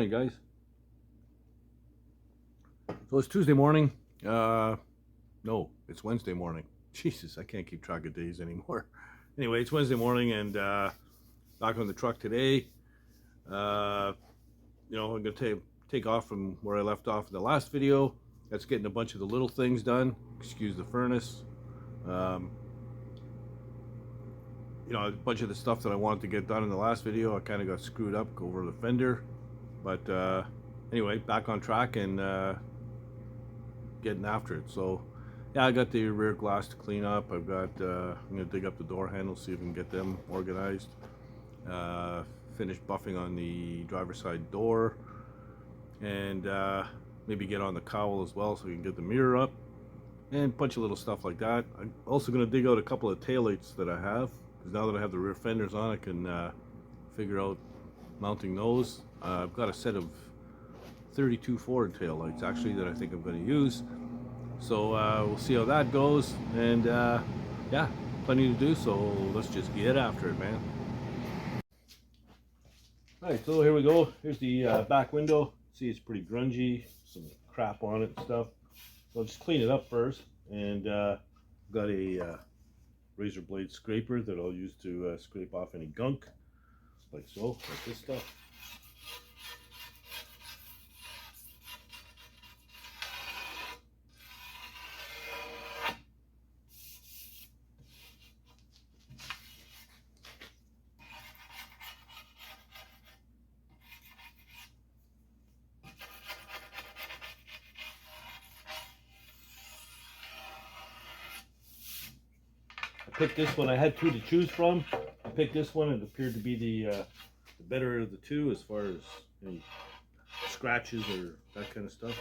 morning, guys. So it's Tuesday morning. No, it's Wednesday morning. Jesus, I can't keep track of days anymore. Anyway, it's Wednesday morning and back on the truck today. I'm going to take off from where I left off in the last video. That's getting a bunch of the little things done. Excuse the furnace. A bunch of the stuff that I wanted to get done in the last video, I kind of got screwed up over the fender. But anyway, back on track and getting after it. So yeah, I got the rear glass to clean up. I'm gonna dig up the door handles, see if we can get them organized. Finish buffing on the driver's side door, and maybe get on the cowl as well so we can get the mirror up, and a bunch of little stuff like that. I'm also gonna dig out a couple of taillights that I have, because now that I have the rear fenders on, I can figure out mounting those. I've got a set of 32 Ford taillights actually that I think I'm going to use. So we'll see how that goes, and yeah, plenty to do, so let's just get after it, man. Alright, so here we go. Here's the back window. See, it's pretty grungy, some crap on it and stuff. So I'll just clean it up first, and I've got a razor blade scraper that I'll use to scrape off any gunk, like so, like this stuff. I picked this one. I had two to choose from. I picked this one. It appeared to be the better of the two as far as any scratches or that kind of stuff.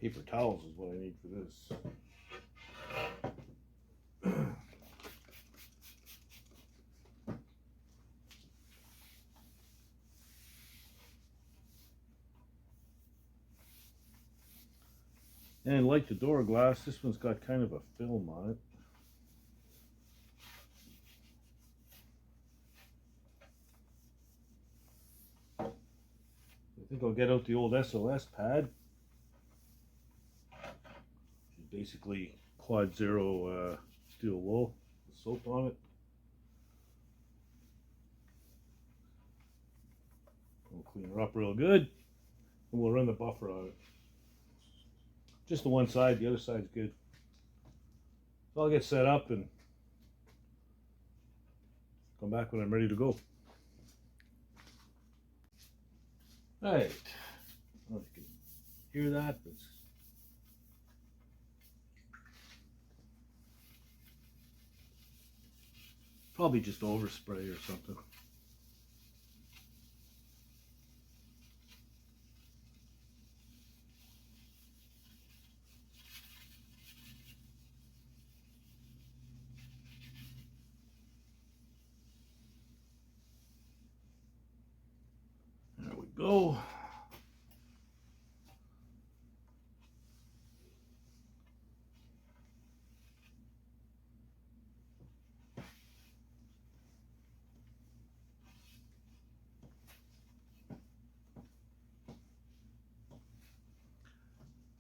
Paper towels is what I need for this. And like the door glass, this one's got kind of a film on it. I think I'll get out the old SOS pad. Basically quad zero steel wool with soap on it. We'll clean her up real good, and we'll run the buffer on it. Just the one side, the other side's good. So I'll get set up and come back when I'm ready to go. Alright, I don't know if you can hear that, but probably just overspray or something. There we go.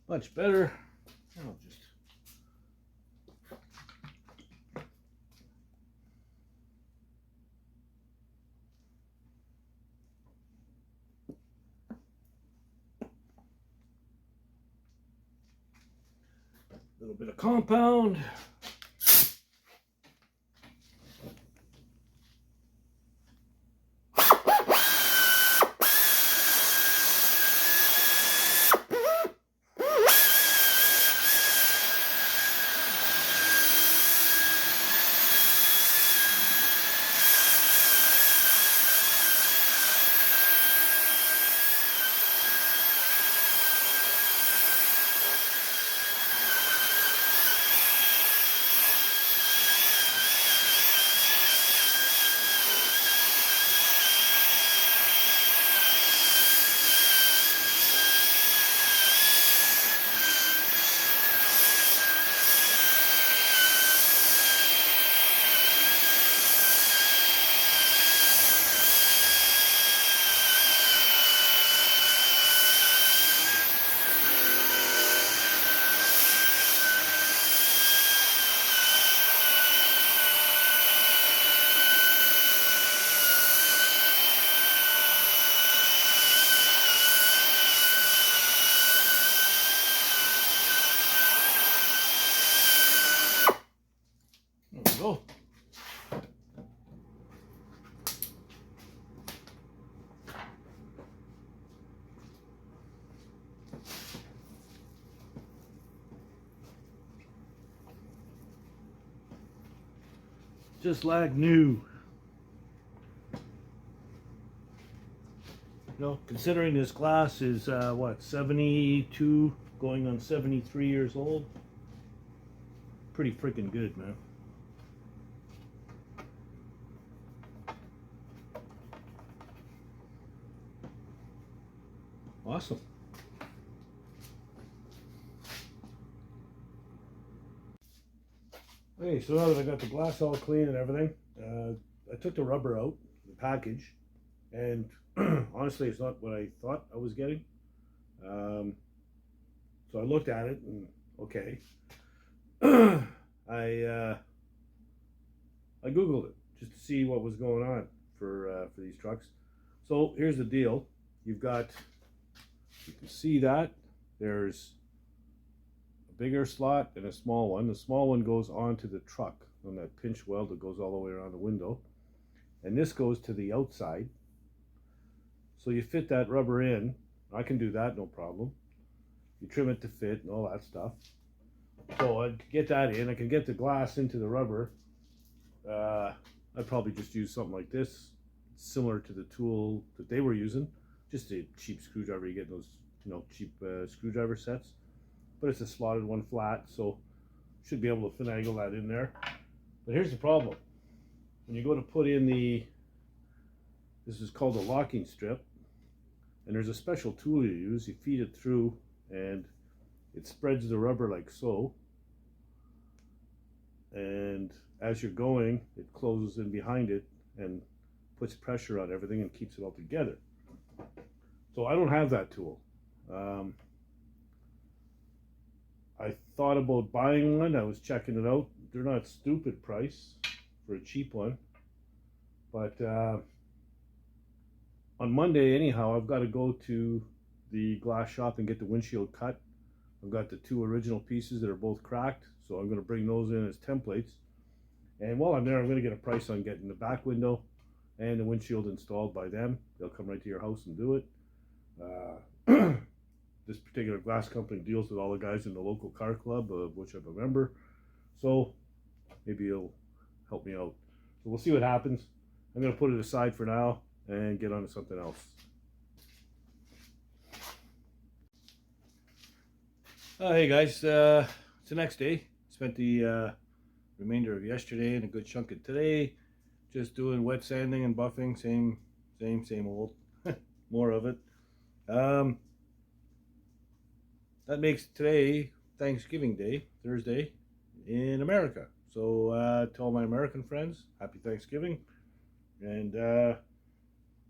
much better. I'll just a little bit of compound. There we go. Just like new. You know, considering this glass is what, 72 going on 73 years old, pretty freaking good, man. Awesome. Okay, so now that I got the glass all clean and everything, I took the rubber out, the package, and honestly, it's not what I thought I was getting. So I looked at it and okay, I Googled it just to see what was going on for these trucks. So here's the deal: you've got, you can see that there's a bigger slot and a small one. The small one goes onto the truck on that pinch weld that goes all the way around the window, and this goes to the outside. So you fit that rubber in. I can do that, no problem. You trim it to fit and all that stuff. So I get that in. I can get the glass into the rubber. I'd probably just use something like this, similar to the tool that they were using. Just a cheap screwdriver. You get those, you know, cheap screwdriver sets. But it's a slotted one flat, so should be able to finagle that in there. But here's the problem: when you go to put in this is called a locking strip, and there's a special tool you use. You feed it through, and it spreads the rubber like so. And as you're going, it closes in behind it and puts pressure on everything and keeps it all together. So I don't have that tool. I thought about buying one. I was checking it out. They're not stupid price for a cheap one. But on Monday, anyhow, I've got to go to the glass shop and get the windshield cut. I've got the two original pieces that are both cracked, so I'm going to bring those in as templates. And while I'm there, I'm going to get a price on getting the back window and the windshield installed by them. They'll come right to your house and do it. This particular glass company deals with all the guys in the local car club, of which I'm a member. So maybe it'll help me out. So we'll see what happens. I'm going to put it aside for now and get on to something else. Hey guys, it's the next day. Spent the remainder of yesterday and a good chunk of today just doing wet sanding and buffing. Same old. More of it. That makes today Thanksgiving Day, Thursday, in America. So to all my American friends, happy Thanksgiving. And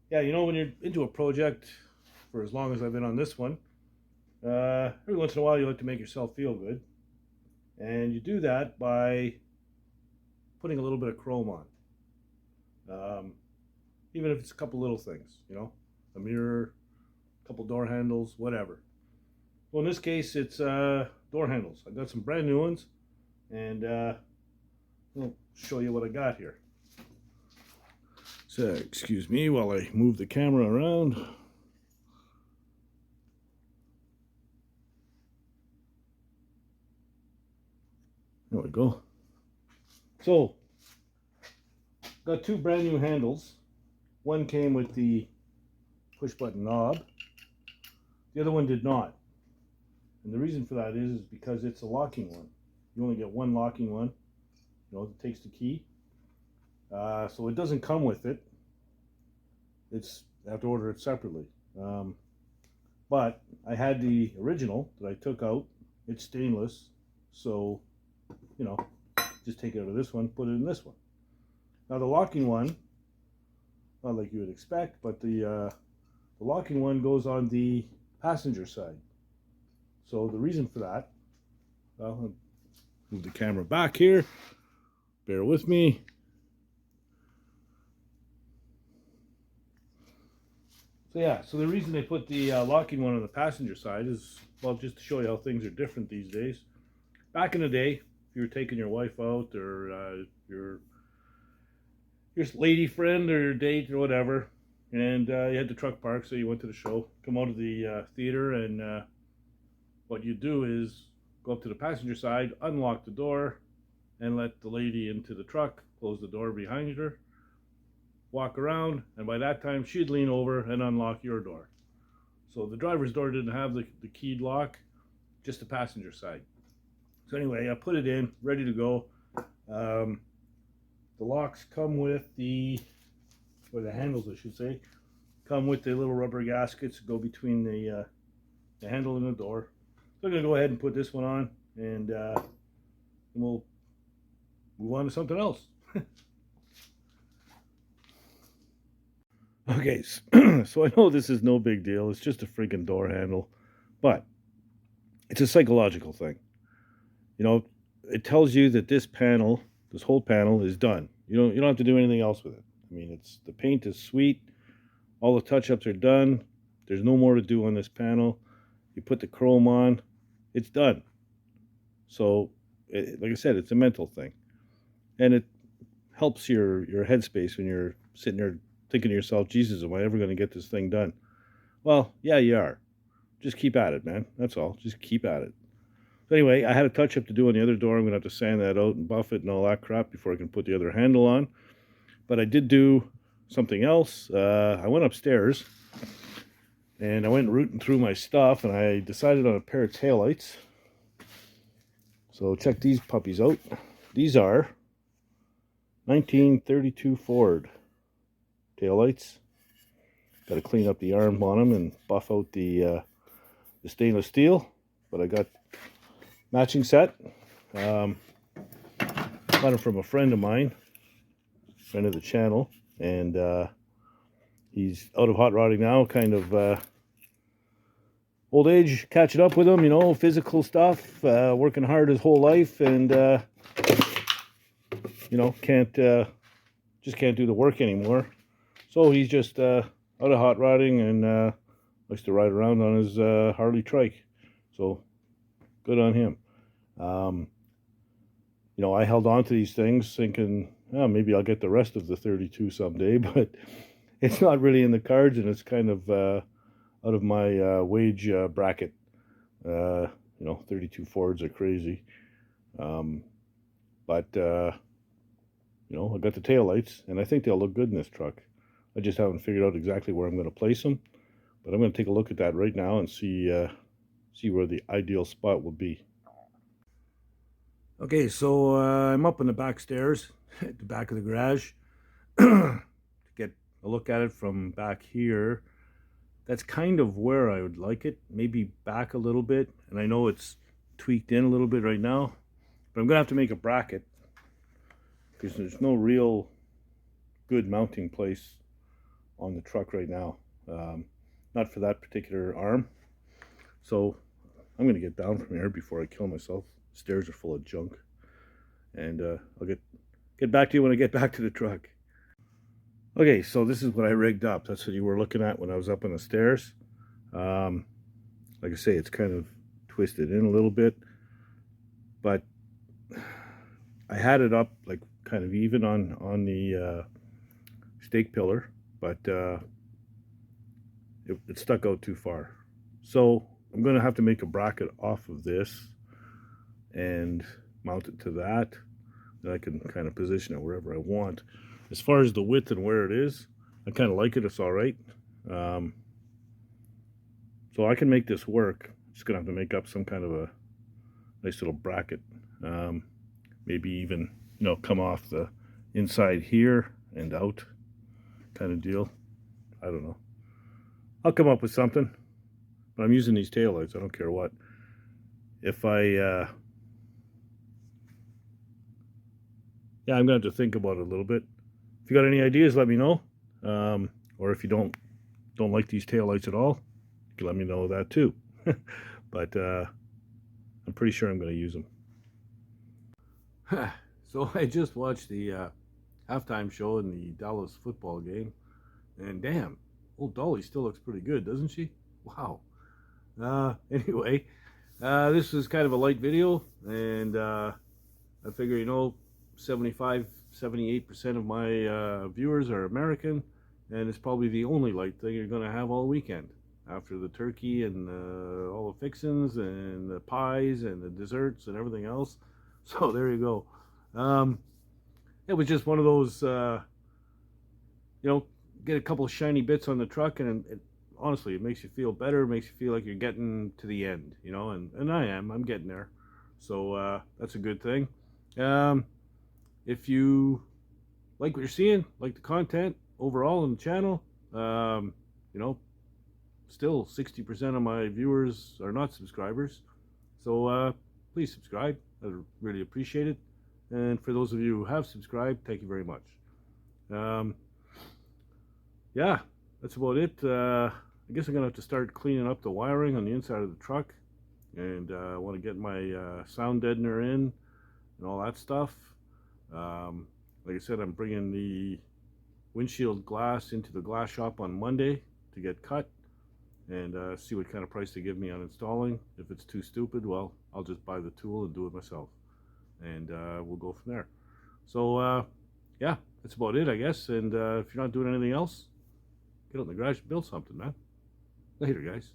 yeah, you know, when you're into a project for as long as I've been on this one, every once in a while you like to make yourself feel good. And you do that by putting a little bit of chrome on. Um, Even if it's a couple little things, a mirror, a couple door handles, whatever. Well, in this case, it's door handles. I got some brand new ones, and I'll show you what I got here. So, excuse me while I move the camera around. There we go. So, got two brand new handles. One came with the push button knob. The other one did not. And the reason for that is because it's a locking one. You only get one locking one. It takes the key. So it doesn't come with it. I have to order it separately. But I had the original that I took out. It's stainless. So, just take it out of this one, put it in this one. Now the locking one, not like you would expect, but the locking one goes on the passenger side. So the reason for that, well, I'll move the camera back here. Bear with me. So the reason they put the locking one on the passenger side is, well, just to show you how things are different these days. Back in the day, if you were taking your wife out or your lady friend or date or whatever, and you had the truck parked, so you went to the show, come out of the theater, and what you do is go up to the passenger side, unlock the door, and let the lady into the truck, close the door behind her, walk around, and by that time she'd lean over and unlock your door. So the driver's door didn't have the keyed lock, just the passenger side. So anyway, I put it in, ready to go. The locks come with the handles, I should say, come with the little rubber gaskets that go between the handle and the door. So I'm going to go ahead and put this one on, and we'll move on to something else. Okay, so I know this is no big deal. It's just a freaking door handle, but it's a psychological thing. It tells you that this whole panel is done. You don't have to do anything else with it. I mean, the paint is sweet. All the touch-ups are done. There's no more to do on this panel. You put the chrome on, it's done. So, like I said, it's a mental thing, and it helps your headspace when you're sitting there thinking to yourself, Jesus, am I ever going to get this thing done? Well, yeah, you are. Just keep at it, man. That's all. Just keep at it. So anyway, I had a touch-up to do on the other door. I'm going to have to sand that out and buff it and all that crap before I can put the other handle on. But I did do something else. I went upstairs, and I went rooting through my stuff, and I decided on a pair of taillights. So check these puppies out. These are 1932 Ford taillights. Got to clean up the arm on them and buff out the stainless steel. But I got matching set. Got them from a friend of mine, friend of the channel, and he's out of hot rodding now, kind of old age catching up with him, physical stuff, working hard his whole life, and can't do the work anymore. So he's just out of hot rodding and likes to ride around on his Harley trike. So good on him. I held on to these things thinking, oh, maybe I'll get the rest of the 32 someday, but it's not really in the cards, and it's kind of out of my wage bracket. 32 Fords are crazy. But I got the taillights, and I think they'll look good in this truck. I just haven't figured out exactly where I'm going to place them, but I'm going to take a look at that right now and see where the ideal spot will be. Okay, so I'm up on the back stairs at the back of the garage to get a look at it from back here. That's kind of where I would like it, maybe back a little bit, and I know it's tweaked in a little bit right now, but I'm going to have to make a bracket because there's no real good mounting place on the truck right now, not for that particular arm. So I'm gonna get down from here before I kill myself. Stairs are full of junk, and I'll get back to you when I get back to the truck. Okay, so this is what I rigged up. That's what you were looking at when I was up on the stairs. Um, like I say, it's kind of twisted in a little bit, but I had it up like kind of even on the stake pillar, but it stuck out too far. So I'm going to have to make a bracket off of this and mount it to that. Then I can kind of position it wherever I want. As far as the width and where it is, I kind of like it. It's all right. So I can make this work. Just going to have to make up some kind of a nice little bracket. Maybe even, come off the inside here and out kind of deal. I don't know. I'll come up with something. But I'm using these taillights. I don't care what. If yeah, I'm going to have to think about it a little bit. If you got any ideas, let me know. Or if you don't like these taillights at all, you can let me know that too. But I'm pretty sure I'm going to use them. So I just watched the halftime show in the Dallas football game, and damn, old Dolly still looks pretty good, doesn't she? Wow. Anyway, this is kind of a light video, and I figure, 75-78% of my viewers are American, and it's probably the only light thing you're going to have all weekend after the turkey and all the fixins and the pies and the desserts and everything else. So there you go. It was just one of those, get a couple of shiny bits on the truck, and honestly, it makes you feel better. It makes you feel like you're getting to the end, and I'm getting there. So that's a good thing. If you like what you're seeing, like the content overall on the channel, still 60% of my viewers are not subscribers. So please subscribe. I really appreciate it. And for those of you who have subscribed, thank you very much. Yeah, that's about it. I guess I'm going to have to start cleaning up the wiring on the inside of the truck. And I want to get my sound deadener in and all that stuff. Like I said, I'm bringing the windshield glass into the glass shop on Monday to get cut and see what kind of price they give me on installing. If it's too stupid, well, I'll just buy the tool and do it myself, and we'll go from there. So yeah, that's about it, I guess. And if you're not doing anything else, get out in the garage and build something, man. Later, guys.